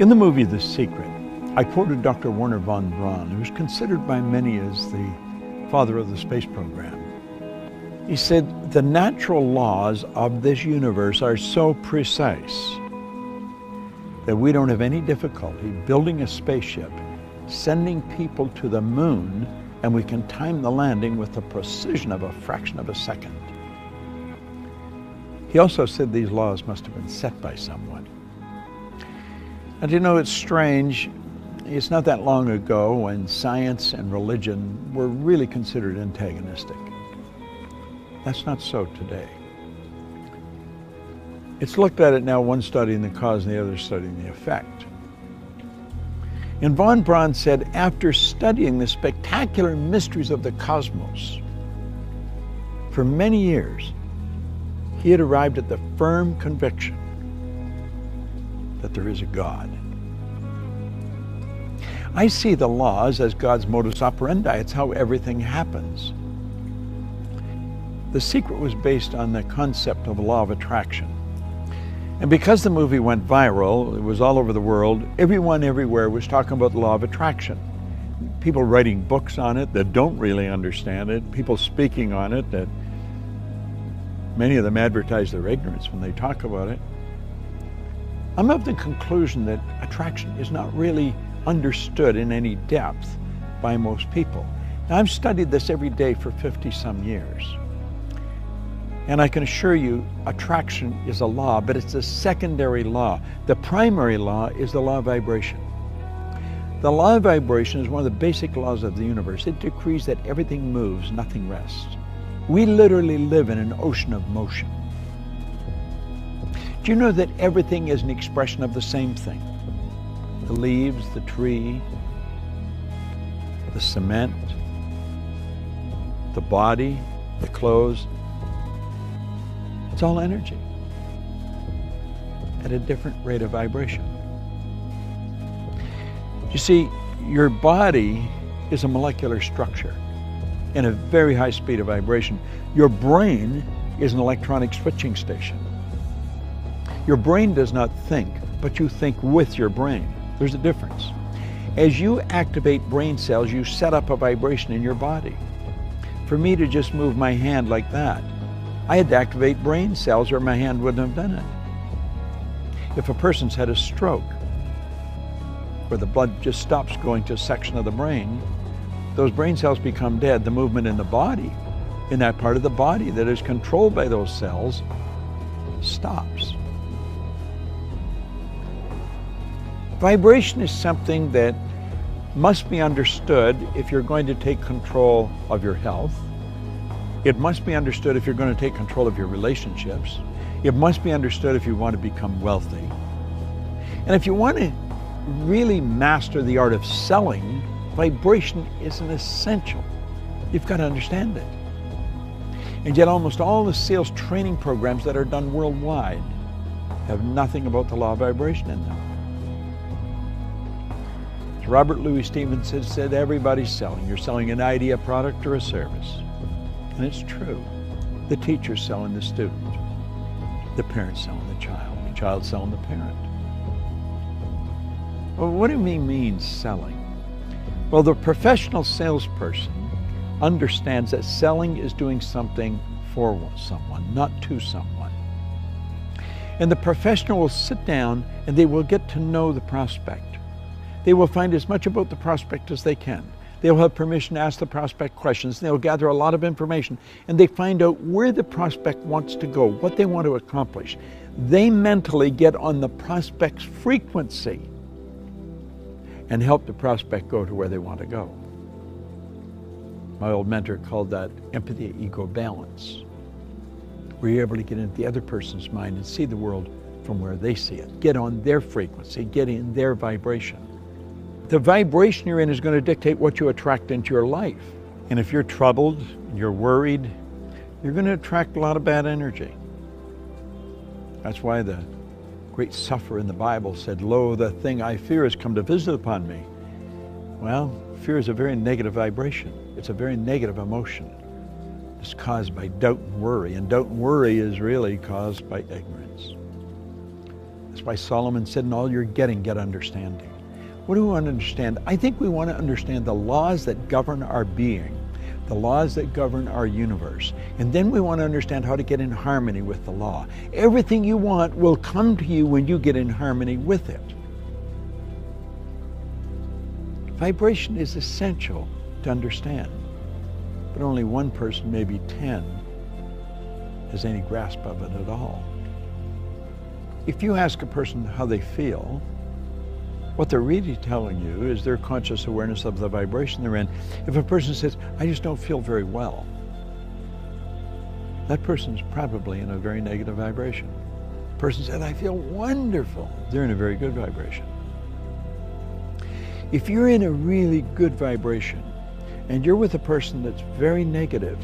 In the movie The Secret, I quoted Dr. Wernher von Braun, who's considered by many as the father of the space program. He said, the natural laws of this universe are so precise that we don't have any difficulty building a spaceship, sending people to the moon, and we can time the landing with the precision of a fraction of a second. He also said these laws must have been set by someone. And you know, it's strange. It's not that long ago when science and religion were really considered antagonistic. That's not so today. It's looked at it now, one studying the cause and the other studying the effect. And von Braun said, after studying the spectacular mysteries of the cosmos for many years, he had arrived at the firm conviction that there is a God. I see the laws as God's modus operandi. It's how everything happens. The Secret was based on the concept of the law of attraction. And because the movie went viral, it was all over the world, everyone everywhere was talking about the law of attraction. People writing books on it that don't really understand it, people speaking on it that many of them advertise their ignorance when they talk about it. I'm of the conclusion that attraction is not really understood in any depth by most people. Now, I've studied this every day for 50-some years. And I can assure you, attraction is a law, but it's a secondary law. The primary law is the law of vibration. The law of vibration is one of the basic laws of the universe. It decrees that everything moves, nothing rests. We literally live in an ocean of motion. Do you know that everything is an expression of the same thing? The leaves, the tree, the cement, the body, the clothes. It's all energy at a different rate of vibration. You see, your body is a molecular structure in a very high speed of vibration. Your brain is an electronic switching station. Your brain does not think, but you think with your brain. There's a difference. As you activate brain cells, you set up a vibration in your body. For me to just move my hand like that, I had to activate brain cells or my hand wouldn't have done it. If a person's had a stroke, where the blood just stops going to a section of the brain, those brain cells become dead. The movement in the body, in that part of the body that is controlled by those cells, stops. Vibration is something that must be understood if you're going to take control of your health. It must be understood if you're going to take control of your relationships. It must be understood if you want to become wealthy. And if you want to really master the art of selling, vibration is an essential. You've got to understand it. And yet almost all the sales training programs that are done worldwide have nothing about the law of vibration in them. As Robert Louis Stevenson said, everybody's selling. You're selling an idea, a product, or a service. And it's true. The teacher's selling the student. The parent's selling the child's selling the parent. Well, what do we mean selling? Well, the professional salesperson understands that selling is doing something for someone, not to someone. And the professional will sit down and they will get to know the prospect. They will find as much about the prospect as they can. They'll have permission to ask the prospect questions. They'll gather a lot of information and they find out where the prospect wants to go, what they want to accomplish. They mentally get on the prospect's frequency and help the prospect go to where they want to go. My old mentor called that empathy ego balance, where you're able to get into the other person's mind and see the world from where they see it. Get on their frequency, get in their vibration. The vibration you're in is going to dictate what you attract into your life. And if you're troubled, you're worried, you're going to attract a lot of bad energy. That's why the great sufferer in the Bible said, "Lo, the thing I fear has come to visit upon me." Well, fear is a very negative vibration. It's a very negative emotion. It's caused by doubt and worry, and doubt and worry is really caused by ignorance. That's why Solomon said, in all you're getting, get understanding. What do we want to understand? I think we want to understand the laws that govern our being, the laws that govern our universe. And then we want to understand how to get in harmony with the law. Everything you want will come to you when you get in harmony with it. Vibration is essential to understand, but only one person, maybe 10, has any grasp of it at all. If you ask a person how they feel, what they're really telling you is their conscious awareness of the vibration they're in. If a person says, I just don't feel very well, that person's probably in a very negative vibration. The person said, I feel wonderful. They're in a very good vibration. If you're in a really good vibration and you're with a person that's very negative,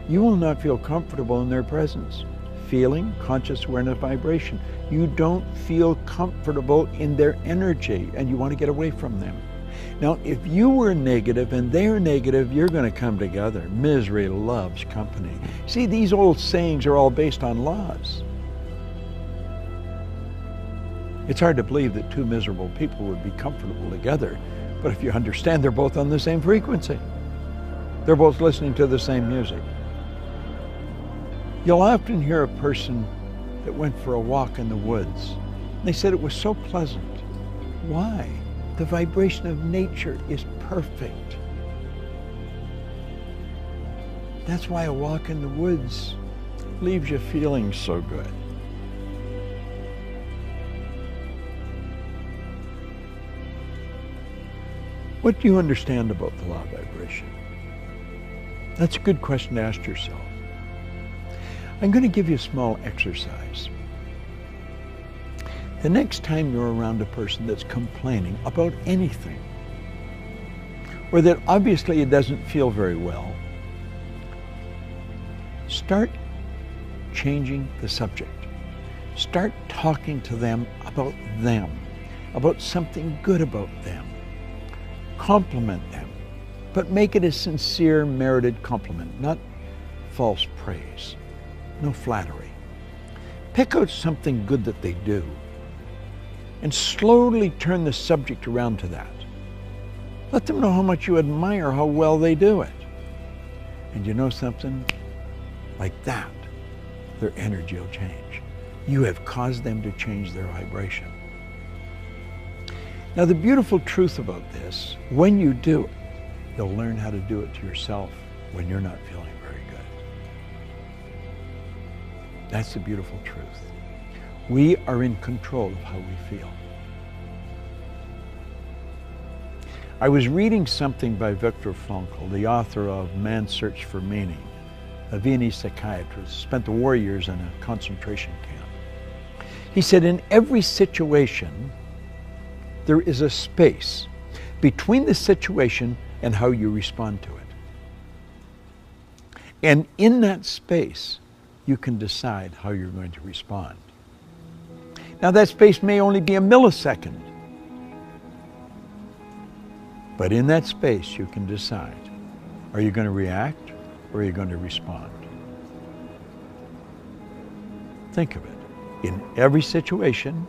you will not feel comfortable in their presence. Feeling, conscious awareness, vibration. You don't feel comfortable in their energy and you want to get away from them. Now, if you were negative and they're negative, you're going to come together. Misery loves company. See, these old sayings are all based on laws. It's hard to believe that two miserable people would be comfortable together, but if you understand they're both on the same frequency, they're both listening to the same music. You'll often hear a person that went for a walk in the woods. They said it was so pleasant. Why? The vibration of nature is perfect. That's why a walk in the woods leaves you feeling so good. What do you understand about the law of vibration? That's a good question to ask yourself. I'm going to give you a small exercise. The next time you're around a person that's complaining about anything, or that obviously it doesn't feel very well, start changing the subject. Start talking to them, about something good about them. Compliment them, but make it a sincere, merited compliment, not false praise. No flattery. Pick out something good that they do and slowly turn the subject around to that. Let them know how much you admire how well they do it. And you know something? Like that, their energy will change. You have caused them to change their vibration. Now, the beautiful truth about this, when you do it, you'll learn how to do it to yourself when you're not feeling very good. That's the beautiful truth. We are in control of how we feel. I was reading something by Viktor Frankl, the author of Man's Search for Meaning, a Viennese psychiatrist, spent the war years in a concentration camp. He said, in every situation, there is a space between the situation and how you respond to it. And in that space, you can decide how you're going to respond. Now, that space may only be a millisecond, but in that space, you can decide, are you going to react or are you going to respond? Think of it. In every situation,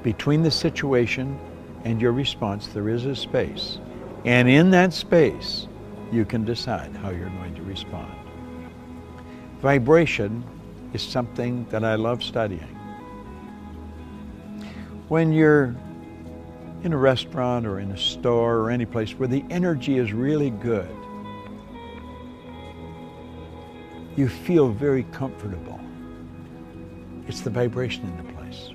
between the situation and your response, there is a space. And in that space, you can decide how you're going to respond. Vibration is something that I love studying. When you're in a restaurant or in a store or any place where the energy is really good, you feel very comfortable. It's the vibration in the place.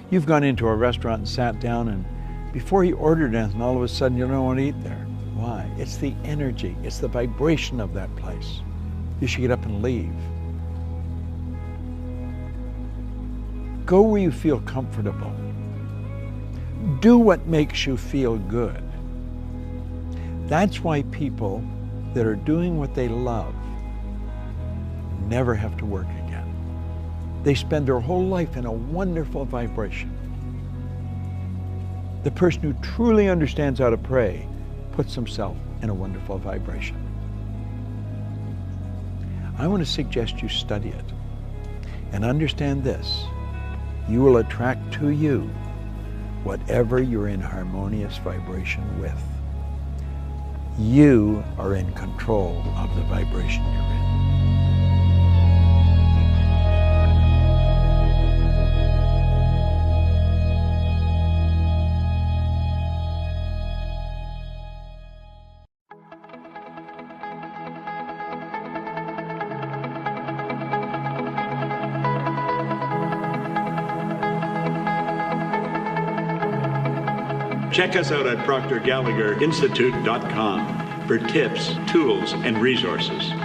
You've gone into a restaurant and sat down, and before you ordered anything, all of a sudden you don't want to eat there. Why? It's the energy, it's the vibration of that place. You should get up and leave. Go where you feel comfortable. Do what makes you feel good. That's why people that are doing what they love never have to work again. They spend their whole life in a wonderful vibration. The person who truly understands how to pray puts himself in a wonderful vibration. I want to suggest you study it and understand this. you will attract to you whatever you're in harmonious vibration with. You are in control of the vibration you're in. Check us out at proctorgallagher institute.com for tips, tools, and resources.